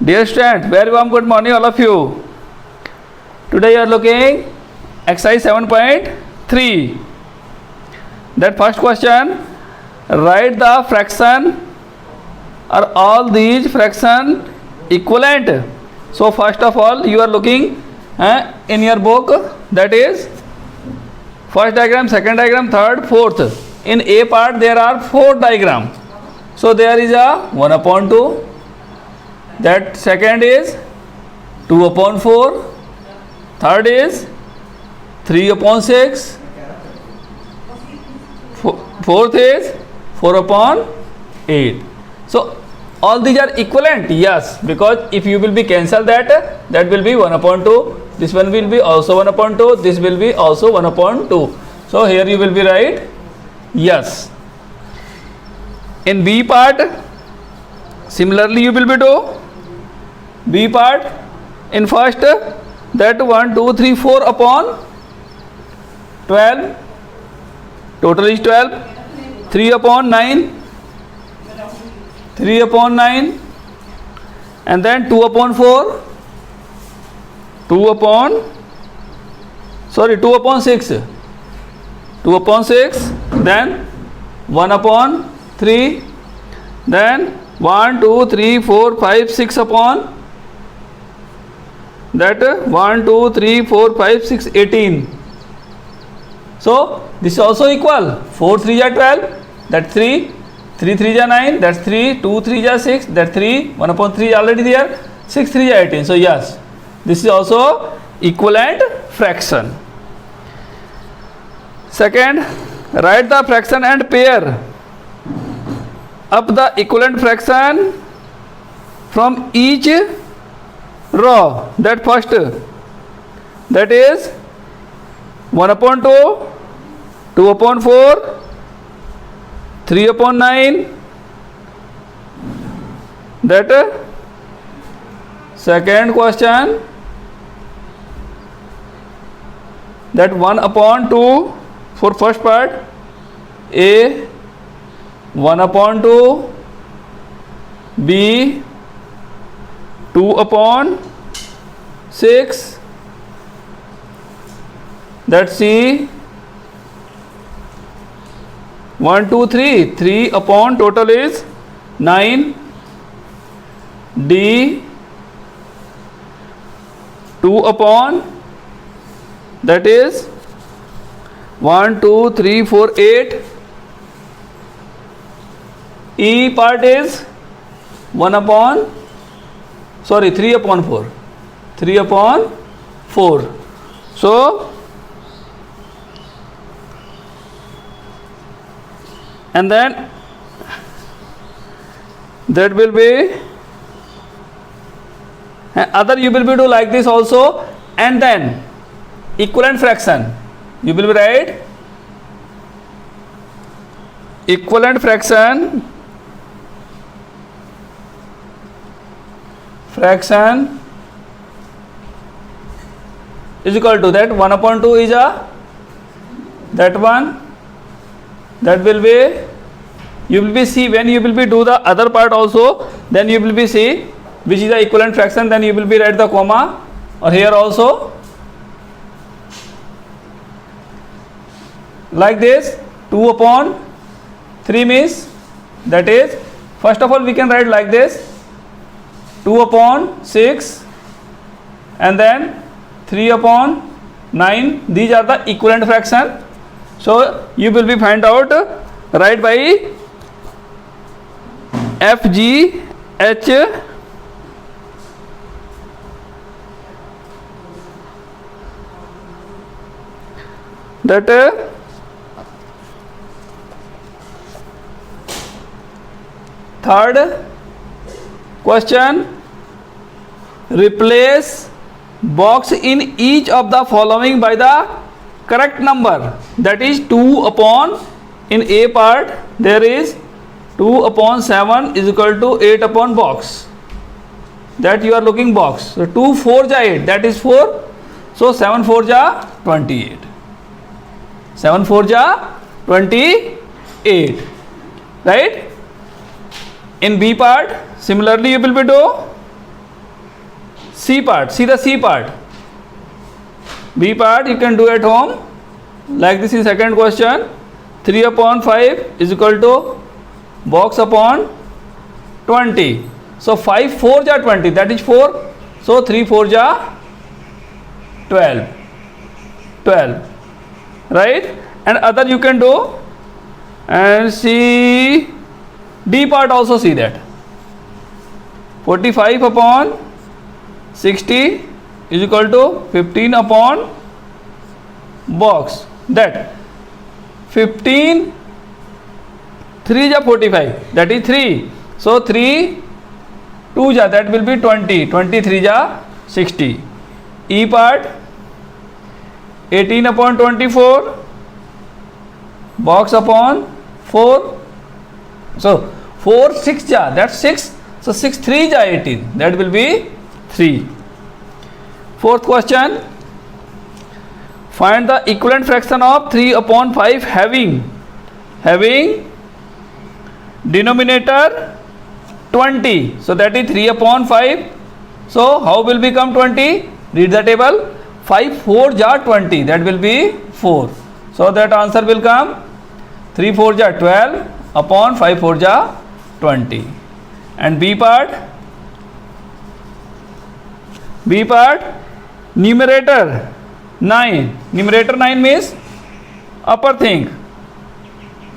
Dear student, very warm good morning all of you. Today you are looking exercise 7.3. That first question, write the fraction. Are all these fraction equivalent? So first of all you are looking in your book, that is first diagram, second diagram, third, fourth. In A part there are 4 diagrams. So there is a 1 upon 2. That second is 2 upon 4. Third is 3 upon 6. Fourth is 4 upon 8. So all these are equivalent. Yes, because if you will be cancel that will be 1 upon 2. This one will be also 1 upon 2. This will be also 1 upon 2. So here you will be right. Yes. In B part, similarly you will be do. B part, in first that 1, 2, 3, 4 upon 12. Total is 12. 3 upon 9. 3 upon 9. And then 2 upon 4. 2 upon 6. 2 upon 6. Then 1 upon 3. Then 1, 2, 3, 4, 5, 6 upon that 1, 2, 3, 4, 5, 6, 18. So this is also equal. 4 3 are 12. That 3. 3 3 are 9. That's 3. 2 3 are 6. That 3. 1 upon 3 already there. 6 3 are 18. So yes, this is also equivalent fraction. Second, write the fraction and pair up the equivalent fraction from each row. That first, that is 1 upon 2, 2 upon 4, 3 upon 9. That second question, that 1 upon 2 for first part, A 1 upon 2, B 2 upon 6, that C 1 2 3, 3 upon total is 9, D 2 upon that is 1 2 3 4 8. E part is 3 upon 4. 3 upon 4. So and then that will be other, you will be do like this also. And then equivalent fraction you will be write equivalent fraction is equal to that 1 upon 2 is a that one. That will be, you will be see when you will be do the other part also, then you will be see which is the equivalent fraction, then you will be write the comma. Or here also like this 2 upon 3 means, that is first of all we can write like this 2 upon 6 and then 3 upon 9. These are the equivalent fraction. So you will be find out right by F G H that third question, replace box in each of the following by the correct number. That is 2 upon, in A part there is 2 upon 7 is equal to 8 upon box. That you are looking box. So 2 4 ja 8, that is 4. So 7 4 ja 28. 7 4 ja 28. Right? In B part, similarly you will be do C part, see the C part. B part you can do at home. Like this in second question. 3 upon 5 is equal to box upon 20. So 5 4 ja 20, that is 4. So 3 4 ja 12. 12. Right? And other you can do. And see D part also, see that. 45 upon 60 is equal to 15 upon box. That 15 3 ja 45, that is 3. So 3 2 ja, that will be 20. 23 ja 60. E part 18 upon 24 box upon 4. So 4 6 ja, that's 6. So 6 3 ja 18, that will be 3. Fourth question. Find the equivalent fraction of 3 upon 5 having denominator 20. So that is 3 upon 5. So how will become 20? Read the table. 5 4 ja 20, that will be 4. So that answer will come 3 4 ja 12 upon 5 4 ja 20. And B part numerator 9. Numerator 9 means upper thing.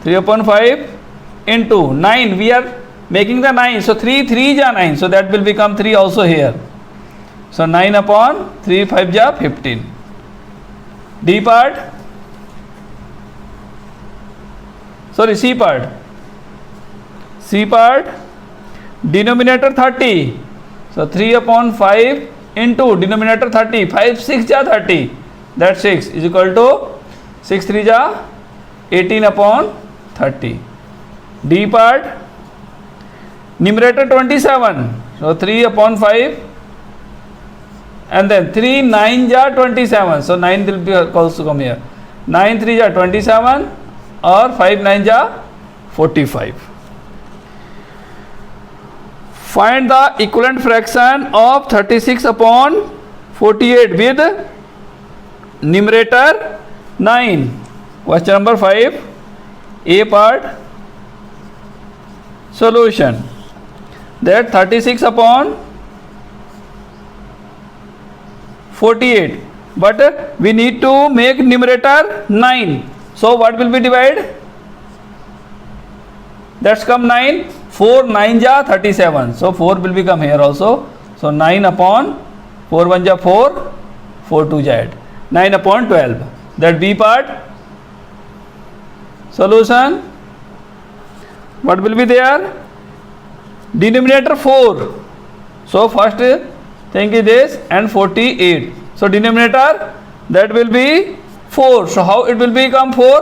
3 upon 5 into 9. We are making the 9. So 3 3 ja 9. So that will become 3 also here. So 9 upon 3 5 ja 15. D part. Sorry, C part. C part denominator 30. So 3 upon 5 into denominator 30. 5 6 ja 30. That 6 is equal to 6 3 ja 18 upon 30. D part numerator 27. So 3 upon 5 and then 3 9 ja 27. So 9 will be also come here. 9 3 ja 27 or 5 9 ja 45. Find the equivalent fraction of 36 upon 48 with numerator 9. Question number 5. A part solution. That 36 upon 48. But we need to make numerator 9. So what will be divided? That's come 9. 4 9 ja 37. So 4 will become here also. So 9 upon 4 1 ja 4, 4 2 ja 8. 9 upon 12. That B part solution. What will be there? Denominator 4. So first thing is this and 48. So denominator that will be 4. So how it will become 4?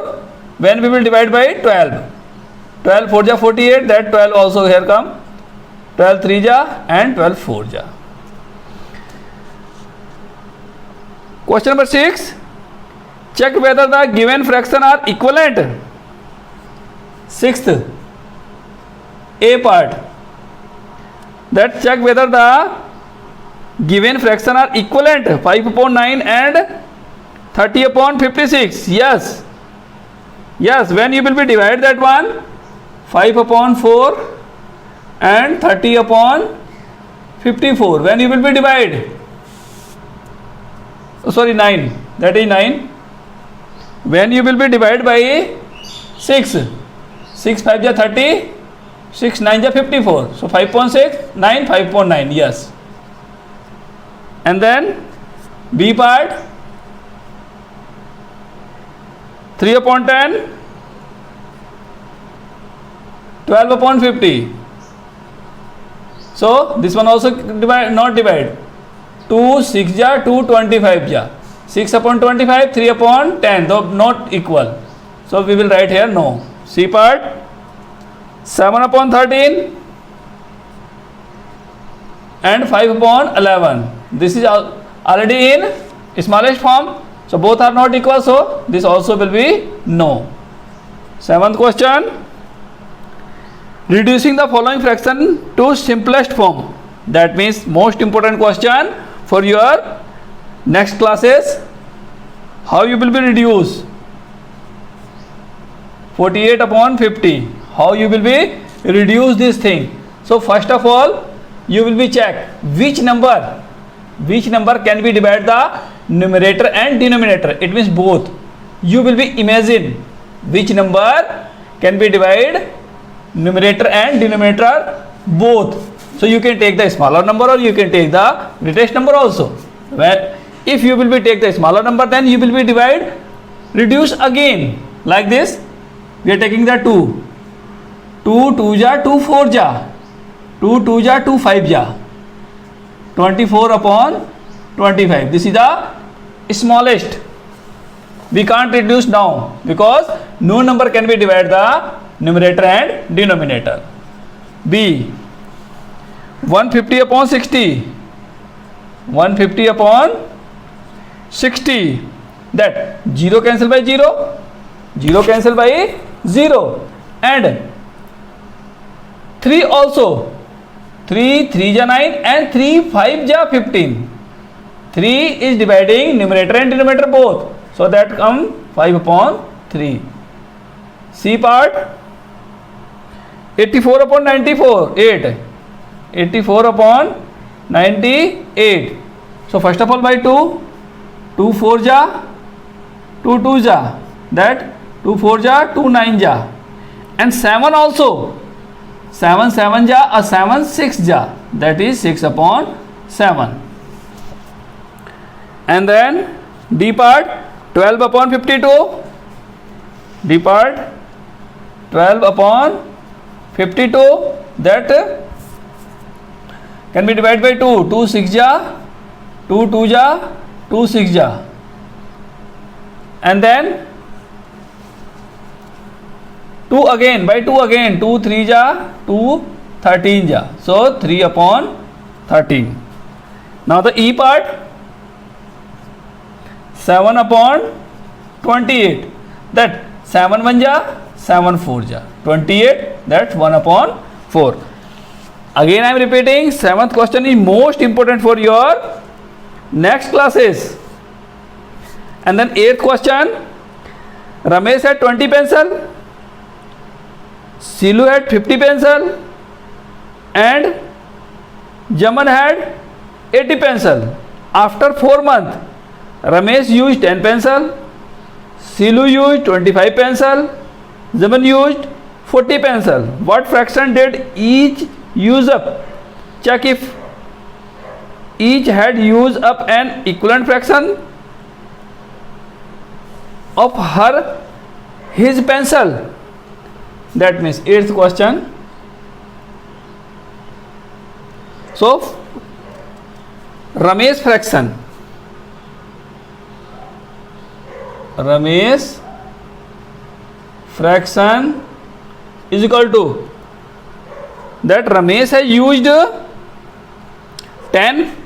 When we will divide by 12. 12 4 ja 48. That 12 also here come. 12 3 ja and 12 4 ja. Question number 6. Check whether the given fraction are equivalent. Sixth, A part. That check whether the given fraction are equivalent. 5 upon 9 and 30 upon 56. Yes. Yes, when you will be divide that one, 5 upon 4 and 30 upon 54. When you will be divide, sorry 9, that is 9. When you will be divide by 6, 6 5 ja 30, 6 9 ja 54. So 5.6, 9, 5.9, yes. And then B part, 3 upon 10, 12 upon 50. So this one also divide, not divide. 2 6 ja 2 25 ja. 6 upon 25, 3 upon 10, though not equal. So we will write here no. C part, 7 upon 13 and 5 upon 11. This is already in smallest form. So both are not equal. So this also will be no. Seventh question. Reducing the following fraction to simplest form. That means most important question. for your next classes, how you will be reduce 48 upon 50, how you will be reduce this thing. So first of all you will be check which number can be divided the numerator and denominator, it means both. You will be imagine which number can be divided numerator and denominator both. So you can take the smaller number or you can take the greatest number also. Well, if you will be take the smaller number, then you will be divide reduce again like this. We are taking the 2 2 ja 2 4 ja 2 2 ja 2 5 ja 24 upon 25. This is the smallest. We can't reduce down because no number can be divided the numerator and denominator. B 150 upon 60, 150 upon 60, that 0 cancel by 0, 0 cancel by 0, and 3 also, 3 3 ja 9 and 3 5 ja 15. 3 is dividing numerator and denominator both, so that come 5 upon 3. C part 84 upon 94, 8, 84 upon 98. So first of all by 2, 2 4 ja 2 2 ja, that 2 4 ja 2 9 ja, and 7 also, 7 7 ja or 7 6 ja, that is 6 upon 7. And then D part 12 upon 52, D part 12 upon 52, that can be divided by 2, 2 6 ja 2 2 ja 2 6 ja, and then 2 again by 2 again, 2 3 ja 2 13 ja, so 3 upon 13. Now the E part 7 upon 28, that 7 1 ja 7 4 ja 28, that's 1 upon 4. Again I am repeating, 7th question is most important for your next classes. And then 8th question, Ramesh had 20 pencil, Silu had 50 pencil, and Jaman had 80 pencil. After 4 months, Ramesh used 10 pencil, Silu used 25 pencil, Jaman used 40 pencil. What fraction did each use up? Check if each had used up an equivalent fraction of his pencil. That means 8th question. So Ramesh fraction, Ramesh fraction is equal to that Ramesh has used 10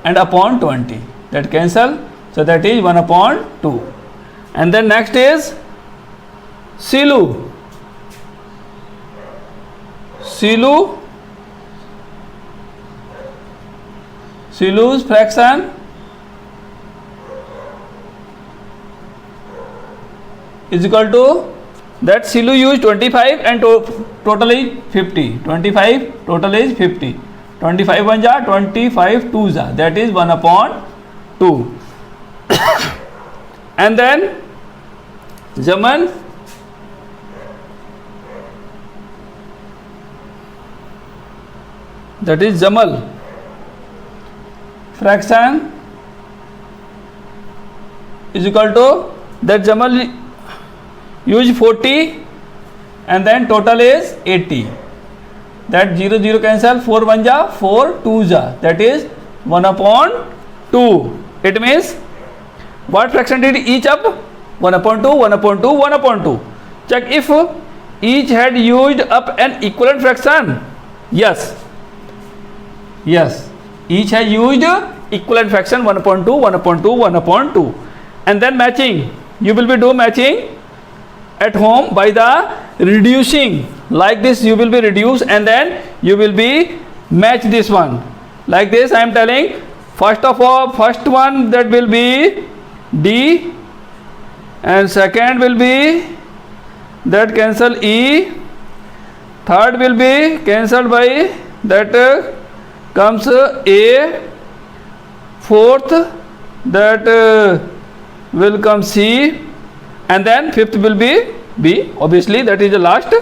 and upon 20, that cancel, so that is 1 upon 2. And then next is Silu's fraction is equal to that Silu used 25 and total is 50, 25 total is 50, 25 1 ja 25 2 ja, that is 1 upon 2. And then Jaman that is Jamal fraction is equal to that Jamal use 40 and then total is 80, that 0 0 cancel, 4 1 ja 4 2 ja, that is 1 upon 2. It means what fraction did each up? 1 upon 2 1 upon 2 1 upon 2. Check if each had used up an equivalent fraction. Yes, each has used equivalent fraction 1 upon 2 1 upon 2 1 upon 2. And then matching, you will be do matching at home by the reducing, like this you will be reduce and then you will be match this one like this. I am telling first one that will be D, and second will be that cancel E, third will be cancelled by that comes A, fourth that will come C, and then fifth will be B. Obviously that is the last